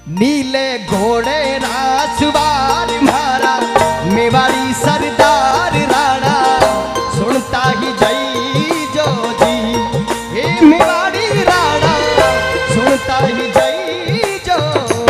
नीले घोड़े रासवार मारा मेवाड़ी सरदार राणा सुनता ही जई जो जी। हे मेवाड़ी राणा सुनता ही जई जो जी।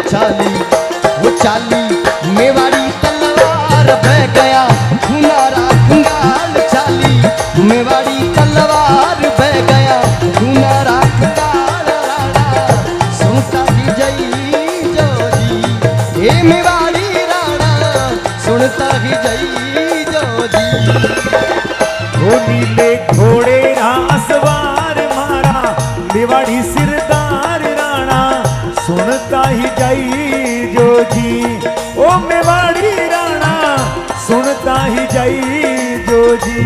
चाली वो चाली मेवाड़ी तलवार बह गया खुनारा खुंगाल चाली मेवाड़ी तलवार बह गया खुनारा खुंगाल राणा सुनता ही जई जो जी। हे मेवाड़ी राणा सुनता ही जई जो जी। वो नीले घोड़े रासवार मारा मेवाड़ी सिरदार राणा सुनता ही जाई जो जी। ओ मेवाड़ी राणा सुनता ही जाई जो जी।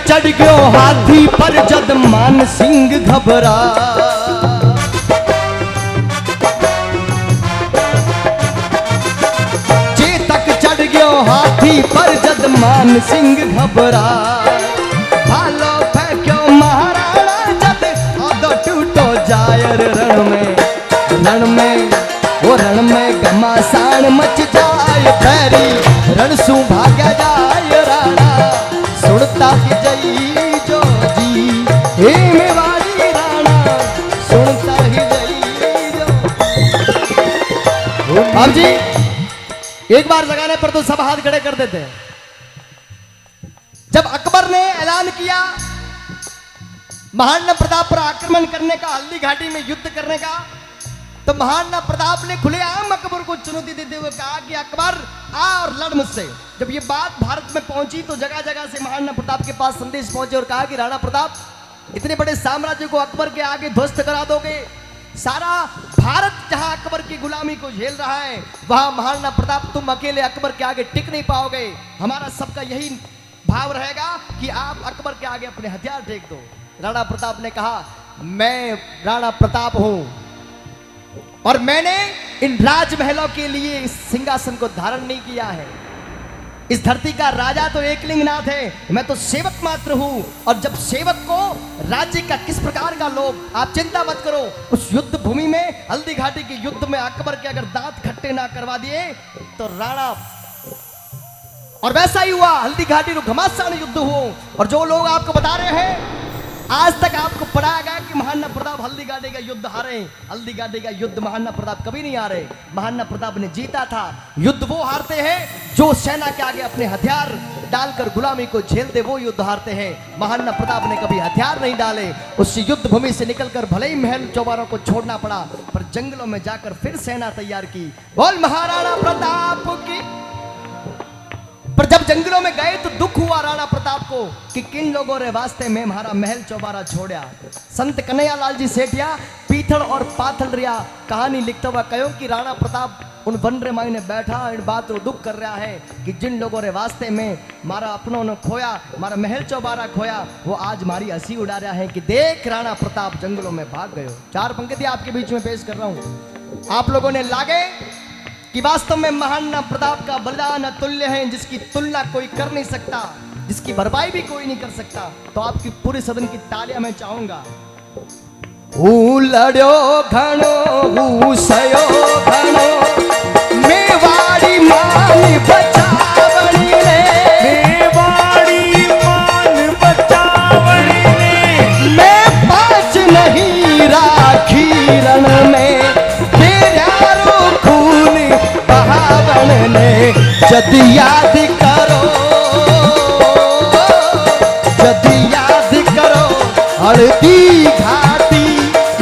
चढ़ गयो हाथी पर जद मान सिंह घबरा। चेतक चढ़ गयो हाथी पर जद मान सिंह घबरा। भालो फेंक्यो महाराणा जद आदो टूटो जायर रण में वो रण में घमासान मच जाए पैरी रण सु भाग्या जाय राणा सुनता ही जई जो जी। हे मेवाड़ी राणा सुनता ही जई जो। अब जी एक बार जगाने पर तो सब हाथ खड़े कर देते हैं। जब अकबर ने ऐलान किया महाराणा प्रताप पर आक्रमण करने का, हल्दी घाटी में युद्ध करने का, तो महाराणा प्रताप ने खुलेआम अकबर को चुनौती देते हुए कहा कि अकबर आ और लड़ मुझसे। जब ये बात भारत में पहुंची तो जगह जगह से महाराणा प्रताप के पास संदेश पहुंचे और कहा कि राणा प्रताप इतने बड़े साम्राज्य को अकबर के आगे ध्वस्त करा दोगे। सारा भारत जहां अकबर की गुलामी को झेल रहा है वहां महाराणा प्रताप तुम अकेले अकबर के आगे टिक नहीं पाओगे। हमारा सबका यही भाव रहेगा कि आप अकबर के आगे अपने हथियार टेक दो। राणा प्रताप ने कहा मैं राणा प्रताप हूं और मैंने इन राजमहलों के लिए इस सिंहासन को धारण नहीं किया है। इस धरती का राजा तो एकलिंगनाथ है, मैं तो सेवक मात्र हूं। और जब सेवक को राज्य का किस प्रकार का लोग, आप चिंता मत करो। उस युद्ध भूमि में हल्दी घाटी के युद्ध में अकबर के अगर दांत खट्टे ना करवा दिए तो राणा, और वैसा ही हुआ। हल्दी घाटी में घमासान युद्ध हुआ और जो लोग आपको बता रहे हैं आज तक आपको पढ़ाया गया कि महाराणा प्रताप हल्दी घाटी का युद्ध हारे। हल्दी घाटी का युद्ध महाराणा प्रताप कभी नहीं हारे। महाराणा प्रताप ने जीता था। युद्ध वो हारते हैं जो सेना के आगे अपने हथियार डालकर गुलामी को झेलते, वो युद्ध हारते हैं। महाराणा प्रताप ने कभी हथियार नहीं डाले। उस युद्ध भूमि से निकलकर भले ही महल चौबारों को छोड़ना पड़ा पर जंगलों में जाकर फिर सेना तैयार की। बोल महाराणा प्रताप की। पर जब जंगलों में गए तो दुख हुआ राणा प्रताप को कि किन लोगों ने वास्ते में हमारा महल चौबारा छोड़ा। संत कन्हैया लाल जी सेठिया पीथल और पाथल रिया कहानी लिखता हुआ कहो कि राणा प्रताप उन वन रे माई ने बैठा इन बात दुख कर रहा है कि जिन लोगों ने वास्ते में मारा अपनों ने खोया, मारा महल चौबारा खोया, वो आज हमारी हंसी उड़ा रहा है कि देख राणा प्रताप जंगलों में भाग गयो। चार पंक्ति आपके बीच में पेश कर रहा हूं। आप लोगों ने लागे कि वास्तव में महान प्रताप का बलिदान अतुल्य है, जिसकी तुलना कोई कर नहीं सकता, जिसकी भरपाई भी कोई नहीं कर सकता। तो आपकी पूरे सदन की तालियां मैं चाहूंगा। लड़ो घणो सयो घणो मेवाड़ी मान बचावणी रे, मेवाड़ी मान बचावणी रे, मैं पाँच नहीं राखी रण में तेरारो खून बहावन ने। जद याद करो, जद याद करो हल्दी घाटी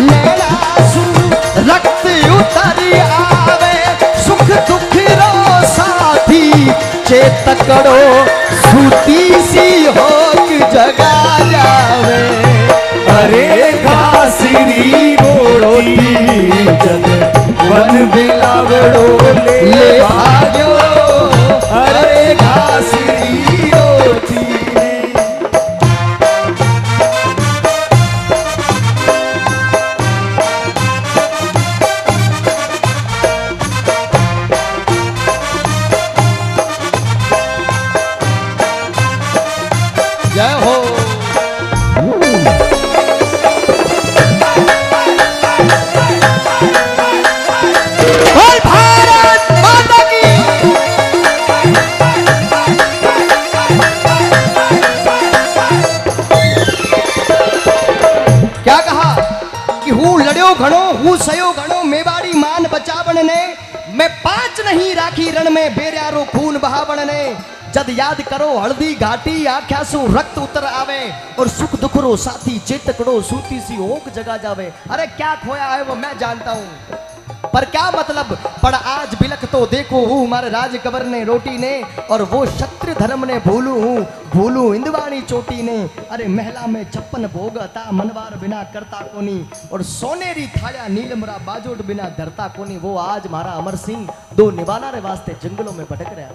नैनासू रक्त उतर आवे, सुख दुख रो साथी चेतकड़ो सूती सी होक जगा जावे। अरे घासरी रोटी जद वन बिलावड़ो ले भाग्यो, अरे घासरी रोटी ने। जय हो। बोल भारत माता की। क्या कहा कि हूँ लड़्यो घणो हूँ सयो घणो मेवाड़ी मान बचावन ने, मैं पाँच नहीं राखी रण में बेरारो खून बहावन ने। जद याद करो हल्दी घाटी आख्यासु रक्त उतर आवे, और सुख दुख रो साथी चेतकड़ो सूती सी ओक जगा जावे। अरे क्या खोया है वो मैं जानता हूँ, पर क्या मतलब। पर आज बिलख तो देखो हूँ हमारे राज कबर ने रोटी ने, और वो क्षत्रिय धर्म ने भूलू हूँ भूलू इंदवानी चोटी ने। अरे महला में 56 भोगता मनवार बिना करता कोनी, और सोनेरी थाया नीलमरा बाजोट बिना धरता कोनी। वो आज हमारा अमर सिंह दो निवाना रे वास्ते जंगलों में भटक रहा।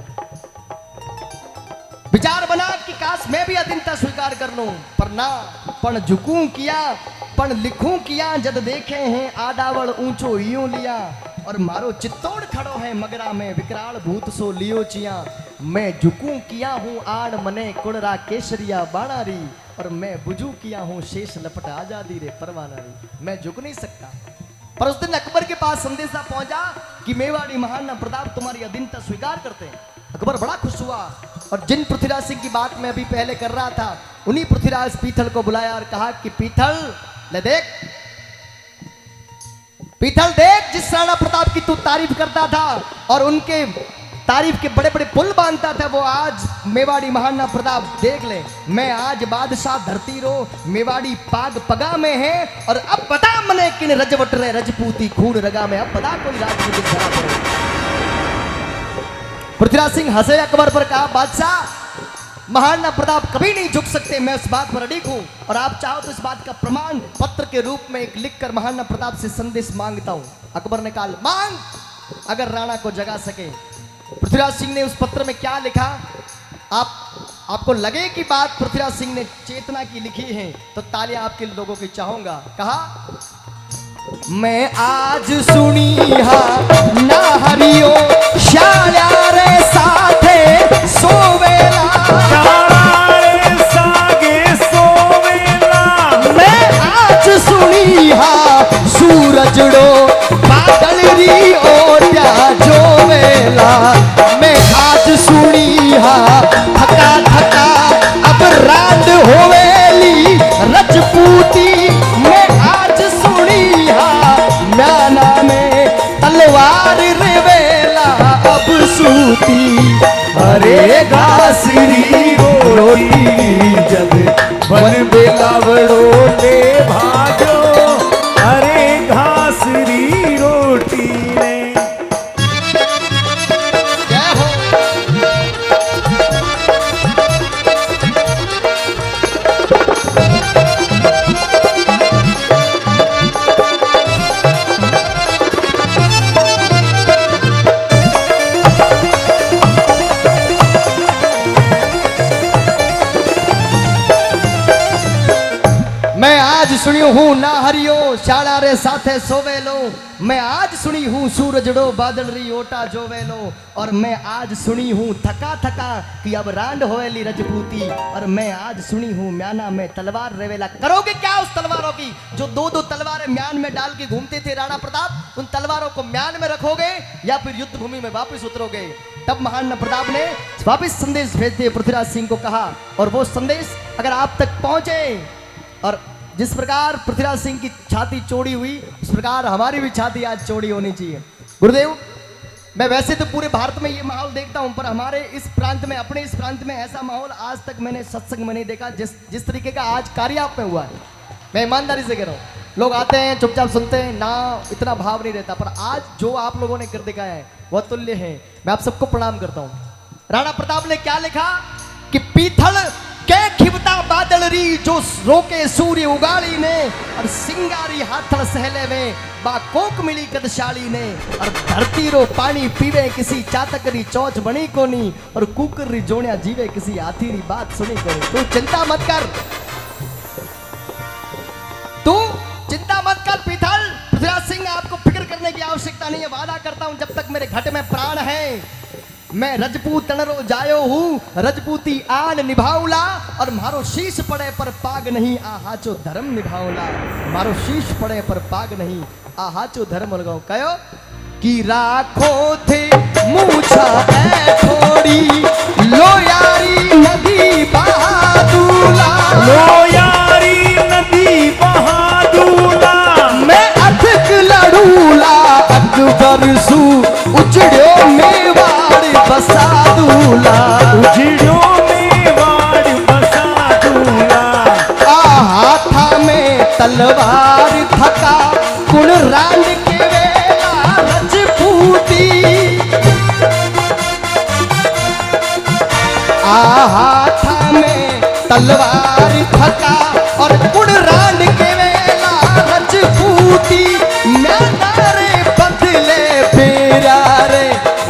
विचार बना कि काश मैं भी अधीनता स्वीकार कर लूं, पर ना पण झुकूं किया पण लिखूं किया। जद देखे हैं आडावड़ ऊंचो यूं लिया, और मारो चित्तौड़ खड़ो है मगरा में विकराल भूत सो लियो चिया। मैं झुकूं किया हूँ आड़ मने कुड़रा केसरिया बाणारी, और मैं बुझू किया हूँ शेष लपट आजादी रे परवानारी। मैं झुक नहीं सकता। पर उस दिन अकबर के पास संदेशा पहुंचा कि मेवाड़ी महान प्रताप तुम्हारी अधीनता स्वीकार करते हैं। अकबर बड़ा खुश हुआ, और जिन पृथ्वीराज सिंह की बात मैं अभी पहले कर रहा था, उन्हीं पृथ्वीराज पीथल को बुलाया और कहा कि पीथल ले देख, पीथल देख, जिस राणा प्रताप की तू तारीफ करता था और उनके तारीफ के बड़े बड़े पुल बांधता था, वो आज मेवाड़ी महाना प्रताप देख ले। मैं आज बादशाह धरती रो मेवाड़ी पाग पगा में है, और अब बता मने किन रजवट रे रजपूती खून रगा में। अब बता कोई राजपूती धरा पड़े। पृथ्वीराज सिंह हंसे अकबर पर, कहा बादशाह महाराणा प्रताप कभी नहीं झुक सकते, मैं उस बात पर अड़िग हूं, और आप चाहो तो इस बात का प्रमाण पत्र के रूप में एक लिखकर महाराणा प्रताप से संदेश मांगता हूं। अकबर ने कहा मांग, अगर राणा को जगा सके। पृथ्वीराज सिंह ने उस पत्र में क्या लिखा, आपको लगे कि बात पृथ्वीराज सिंह ने चेतना की लिखी है तो तालियां आपके लोगों की चाहूंगा। कहा मैं आज सुनी हा ना हरियो श्याल्या रे साथे सोवेला, शाला रे सागे सोवेला। मैं आज सुनी हा सूरजड़ो बादल री ओट्या जोवेला। मैं आज सुनी हा थका थका अब रांड होवेली रजपूती। मैं आज सुनी हा म्याना में तलवार रिवेला अब सूती। अरे घासरी रोटी जब वन बेलावड़ो ले भाजो, अरे घासरी रोटी ने। क्या हो मैं आज सुनियो हूँ ना हरियो शाला रे साथे सोवेलो। मैं आज सुनी सुनी हूँ सूरजड़ो बादल री ओटा जो वेलो, और मैं आज सुनी हूँ थका थका कि अब रांड होएली रजपूती, और मैं आज सुनी हूँ म्याना में तलवार रेवेला। करोगे क्या उस तलवारों की जो दो दो तलवारें म्यान में डाल के घूमते थे राणा प्रताप? उन तलवारों को म्यान में रखोगे या फिर युद्ध भूमि में वापस उतरोगे? तब महाराणा प्रताप ने वापस संदेश भेज दिए, पृथ्वीराज सिंह को कहा, और वो संदेश अगर आप तक पहुंचे, और जिस प्रकार पृथ्वीराज सिंह की छाती चौड़ी हुई उस प्रकार हमारी भी छाती आज चौड़ी होनी चाहिए। गुरुदेव, मैं वैसे तो पूरे भारत में ये माहौल देखता हूं, पर हमारे इस प्रांत में, अपने इस प्रांत में ऐसा माहौल आज तक मैंने सत्संग में नहीं देखा जिस तरीके का आज कार्याप में हुआ है। मैं ईमानदारी से कह रहा हूं, लोग आते हैं चुपचाप सुनते हैं ना, इतना भाव नहीं रहता, पर आज जो आप लोगों ने कर दिखाया है वह तुल्य है। मैं आप सबको प्रणाम करता हूं। राणा प्रताप ने क्या लिखा कि पीथल के खिवता बादल री जो रोके सूर्य उगाड़ी ने, और सिंगारी हाथड़ सहले में बा कोक मिली कदशाली ने, और धरती रो पानी पीवे किसी चातक री चौच बनी कोनी, और कुकर री जोड़िया जीवे किसी हाथी री बात सुनी कोनी। तू चिंता मत कर, तू चिंता मत कर पीथल। पृथ्वीराज सिंह, आपको फिक्र करने की आवश्यकता नहीं है। वादा करता हूं जब तक मेरे घट में प्राण है मैं रजपूत तनरो जायो हूँ, रजपूती आन निभाऊला, और मारो शीश पड़े पर पाग नहीं आहाचो धर्म निभाऊला। मारो शीश पड़े पर पाग नहीं आहाचो धर्म लगाओ। कहो कि राखो थे मूछा है थोड़ी, लो यारी नदी बहादुला, लो यारी नदी बहादुला, मैं अथक लड़ूला अकबर सू उजड़ो मेवाड़ बसादूला, उजड़ो मेवाड़ बसादूला, हाथा में तलवार थका कुण रांड के वेला रजपूती, हाथा में तलवार थका और कुण रांड के वेला रजपूती, म्याना रे बदले फेरा रे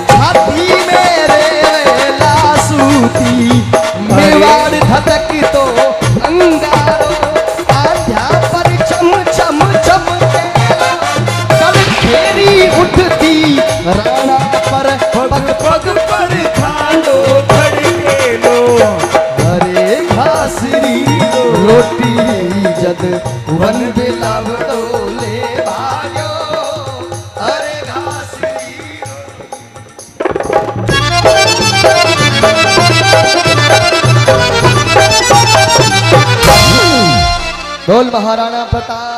छाती मेरे वेला सूती, मेवाड़ धधक तो अंगारो आध्या पर चम चम चमकेला, कल फेरी उठती राणा पर पग पग पर खांडो धड़के लो, अरे घासरी रोटी जद वन बिलावड़ो ले भाग्यो, अरे घासरी बोल महाराणा प्रताप